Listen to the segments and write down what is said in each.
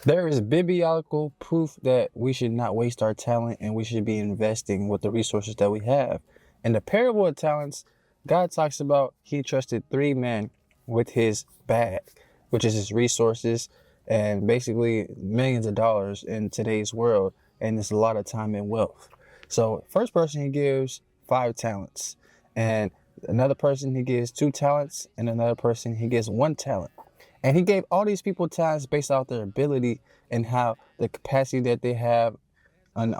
There is biblical proof that we should not waste our talent and we should be investing with the resources that we have. In the parable of talents, God talks about he trusted three men with his bag, which is his resources and basically millions of dollars in today's world. And it's a lot of time and wealth. So, first person he gives 5 talents, and another person he gives 2 talents, and another person he gives 1 talent. And he gave all these people talents based off their ability and how the capacity that they have and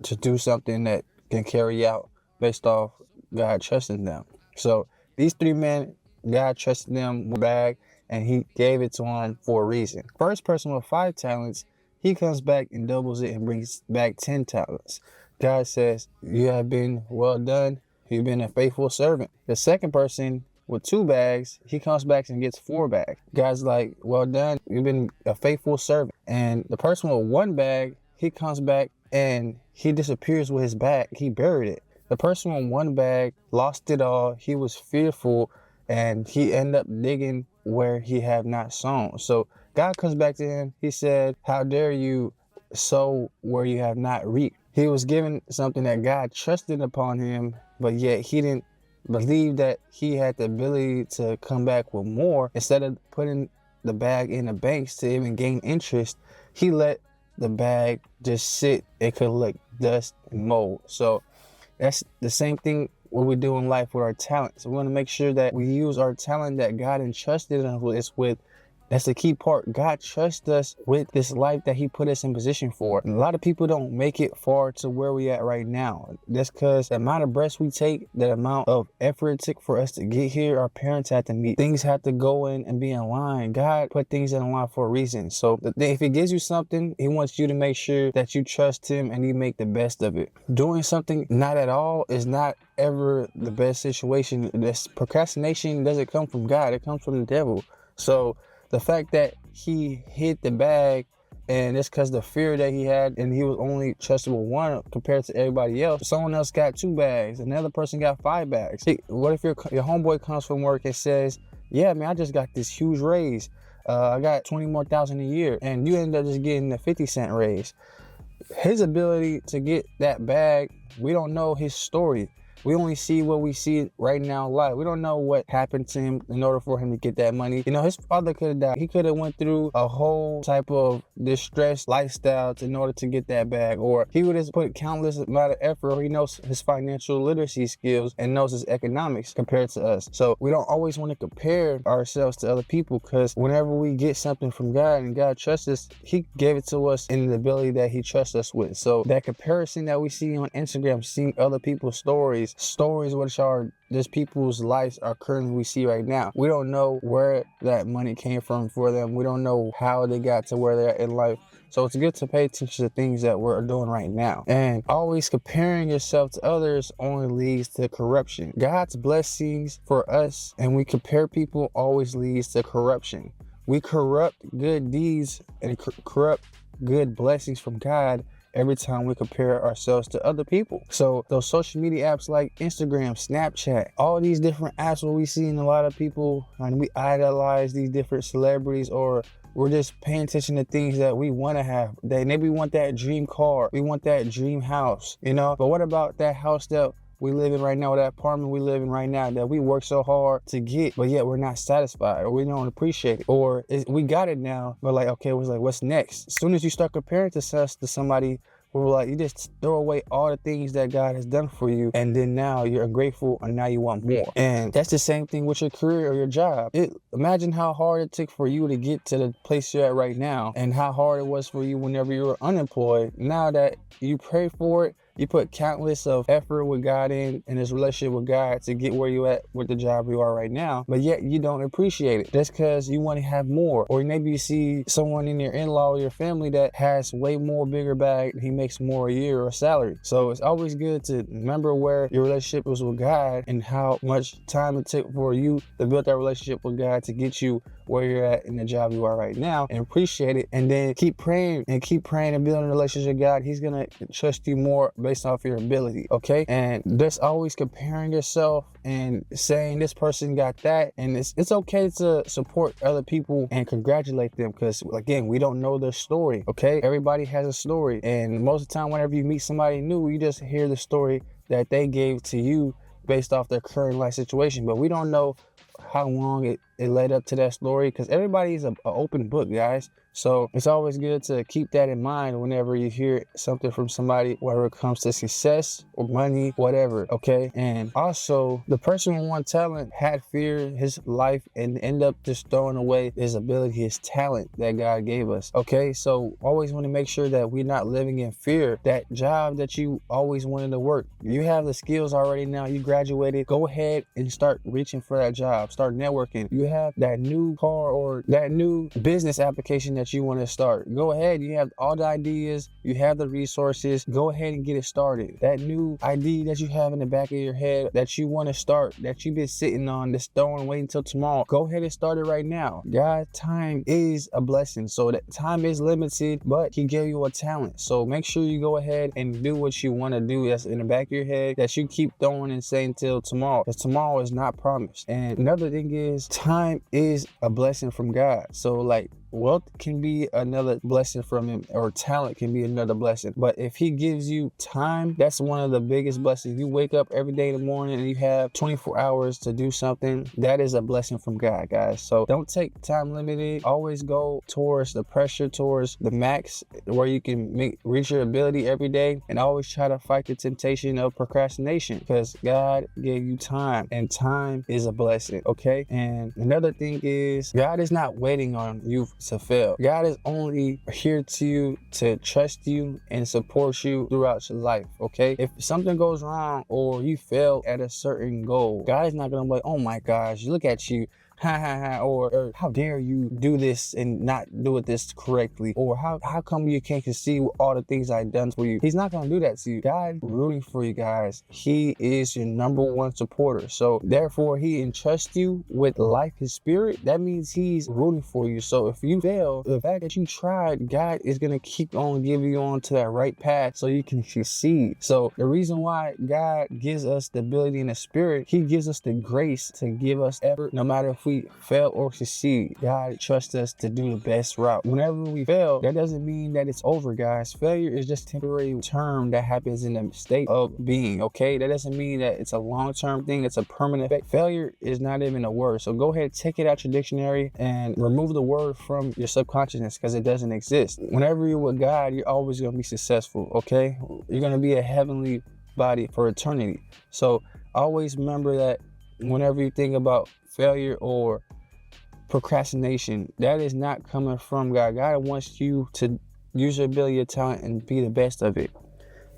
to do something that can carry out based off God trusting them. So these 3 men, God trusted them with a bag and he gave it to them for a reason. First person with 5 talents, he comes back and doubles it and brings back 10 talents. God says, you have been well done. You've been a faithful servant. The second person with 2 bags, he comes back and gets 4 bags. God's like, well done, you've been a faithful servant. And the person with 1 bag, he comes back and he disappears with his bag. He buried it. The person with 1 bag lost it all. He was fearful and he ended up digging where he had not sown. So God comes back to him. He said, how dare you sow where you have not reaped? He was given something that God trusted upon him, but yet he didn't believe that he had the ability to come back with more. Instead of putting the bag in the banks to even gain interest, he let the bag just sit and collect dust and mold. So that's the same thing what we do in life with our talents. We want to make sure that we use our talent that God entrusted us with. That's the key part. God trusts us with this life that he put us in position for. And a lot of people don't make it far to where we at right now. That's because the amount of breaths we take, the amount of effort it took for us to get here, our parents had to meet. Things had to go in and be in line. God put things in line for a reason. So if he gives you something, he wants you to make sure that you trust him and you make the best of it. Doing something not at all is not ever the best situation. This procrastination doesn't come from God. It comes from the devil. So the fact that he hid the bag, and it's because the fear that he had, and he was only trusted with 1 compared to everybody else. Someone else got 2 bags, another person got 5 bags. What if your homeboy comes from work and says, yeah, man, I just got this huge raise. I got 20 more thousand a year, and you end up just getting a 50-cent raise. His ability to get that bag, we don't know his story. We only see what we see right now live. We don't know what happened to him in order for him to get that money. You know, his father could have died. He could have went through a whole type of distressed lifestyle in order to get that bag. Or he would have put countless amount of effort, or he knows his financial literacy skills and knows his economics compared to us. So we don't always want to compare ourselves to other people, because whenever we get something from God and God trusts us, he gave it to us in the ability that he trusts us with. So that comparison that we see on Instagram, seeing other people's stories which are just people's lives are currently we see right now. We don't know where that money came from for them. We don't know how they got to where they're at in life. So it's good to pay attention to things that we're doing right now. And always comparing yourself to others only leads to corruption. God's blessings for us, and we compare people, always leads to corruption. We corrupt good deeds and corrupt good blessings from God every time we compare ourselves to other people. So those social media apps like Instagram, Snapchat, all these different apps where we see in a lot of people, and we idolize these different celebrities, or we're just paying attention to things that we want to have. Maybe we want that dream car, we want that dream house, you know? But what about that house that we live in right now, that apartment we live in right now that we work so hard to get, but yet we're not satisfied, or we don't appreciate it, or we got it now, but like, okay, what's next? As soon as you start comparing to somebody, we're like, you just throw away all the things that God has done for you, and then now you're ungrateful, and now you want more. And that's the same thing with your career or your job. Imagine how hard it took for you to get to the place you're at right now, and how hard it was for you whenever you were unemployed. Now that you pray for it, you put countless of effort with God in this relationship with God to get where you at with the job you are right now, but yet you don't appreciate it. That's because you want to have more. Or maybe you see someone in your in-law or your family that has way more bigger bag, he makes more a year or salary. So it's always good to remember where your relationship was with God and how much time it took for you to build that relationship with God to get you where you're at in the job you are right now and appreciate it, and then keep praying and building a relationship with God. He's gonna trust you more based off your ability, okay? And just always comparing yourself and saying this person got that, and it's okay to support other people and congratulate them, because again, we don't know their story, okay? Everybody has a story, and most of the time whenever you meet somebody new, you just hear the story that they gave to you based off their current life situation, but we don't know how long it led up to that story, because everybody's an open book, guys. So it's always good to keep that in mind whenever you hear something from somebody, whether it comes to success or money, whatever, okay? And also, the person with one talent had fear in his life and ended up just throwing away his ability, his talent that God gave us, okay? So always want to make sure that we're not living in fear. That job that you always wanted to work, you have the skills already now, you graduated, go ahead and start reaching for that job, start networking. You have that new car or that new business application that you want to start. Go ahead, you have all the ideas, you have the resources, go ahead and get it started. That new idea that you have in the back of your head that you want to start, that you've been sitting on, that's throwing, waiting until tomorrow, go ahead and start it right now. God's time is a blessing, so that time is limited, but he gave you a talent. So make sure you go ahead and do what you want to do that's in the back of your head, that you keep throwing and saying till tomorrow, because tomorrow is not promised. And another thing is, time is a blessing from God. So like, wealth can be another blessing from him, or talent can be another blessing. But if he gives you time, that's one of the biggest blessings. You wake up every day in the morning and you have 24 hours to do something. That is a blessing from God, guys. So don't take time limited. Always go towards the pressure, towards the max, where you can reach your ability every day, and always try to fight the temptation of procrastination, because God gave you time, and time is a blessing, okay? And another thing is, God is not waiting on you to fail. God is only here to you to trust you and support you throughout your life, okay? If something goes wrong or you fail at a certain goal, God is not gonna be like, oh my gosh, look at you, ha ha ha, or how dare you do this and not do it this correctly, or how come you can't see all the things I've done for you. He's not gonna do that to you. God rooting for you, guys. He is your number one supporter, so therefore he entrusts you with life, his spirit. That means he's rooting for you. So if you fail, the fact that you tried, God is gonna keep on giving you on to that right path so you can succeed. So the reason why God gives us the ability and the spirit, he gives us the grace to give us effort, no matter if we fail or succeed. God trusts us to do the best route. Whenever we fail, that doesn't mean that it's over, guys. Failure is just a temporary term that happens in the state of being, okay? That doesn't mean that it's a long-term thing, it's a permanent effect. Failure is not even a word. So go ahead, take it out your dictionary and remove the word from your subconsciousness, because it doesn't exist. Whenever you're with God, you're always going to be successful, okay? You're going to be a heavenly body for eternity. So always remember that whenever you think about failure or procrastination, that is not coming from God. God wants you to use your ability, your talent, and be the best of it.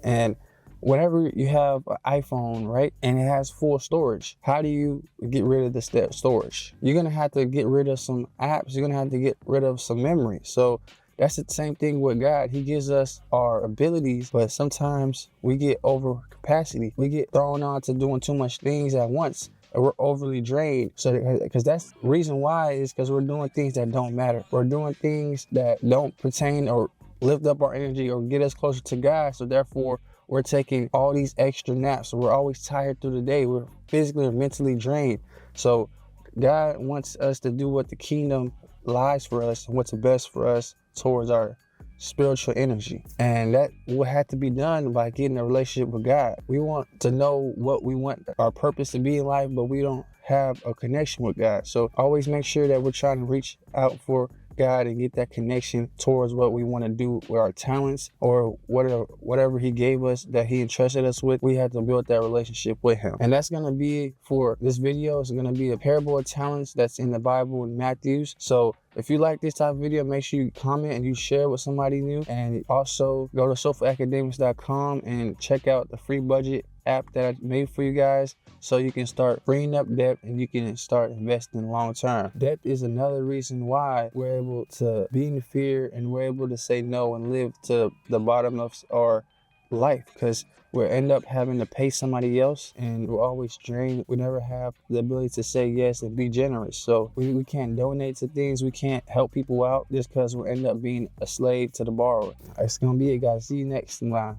And whenever you have an iPhone, right, and it has full storage, how do you get rid of the storage? You're gonna have to get rid of some apps. You're gonna have to get rid of some memory. So that's the same thing with God. He gives us our abilities, but sometimes we get over capacity. We get thrown on to doing too much things at once. We're overly drained. So because that's the reason why, is because we're doing things that don't matter. We're doing things that don't pertain or lift up our energy or get us closer to God. So therefore, we're taking all these extra naps. So we're always tired through the day. We're physically or mentally drained. So God wants us to do what the kingdom lies for us and what's the best for us towards our spiritual energy. And that will have to be done by getting a relationship with God. We want to know what we want our purpose to be in life, but we don't have a connection with God. So always make sure that we're trying to reach out for God and get that connection towards what we want to do with our talents, or whatever he gave us, that he entrusted us with. We have to build that relationship with him. And that's going to be for this video. It's going to be a parable of talents that's in the Bible in Matthews. So if you like this type of video, make sure you comment and you share with somebody new. And also go to soulfulacademics.com and check out the free budget app that I made for you guys, so you can start freeing up debt and you can start investing long term. Debt is another reason why we're able to be in fear and we're able to say no and live to the bottom of our life, because we'll end up having to pay somebody else, and we're always drained. We never have the ability to say yes and be generous. So we can't donate to things. We can't help people out just because we'll end up being a slave to the borrower. That's going to be it, guys. See you next time.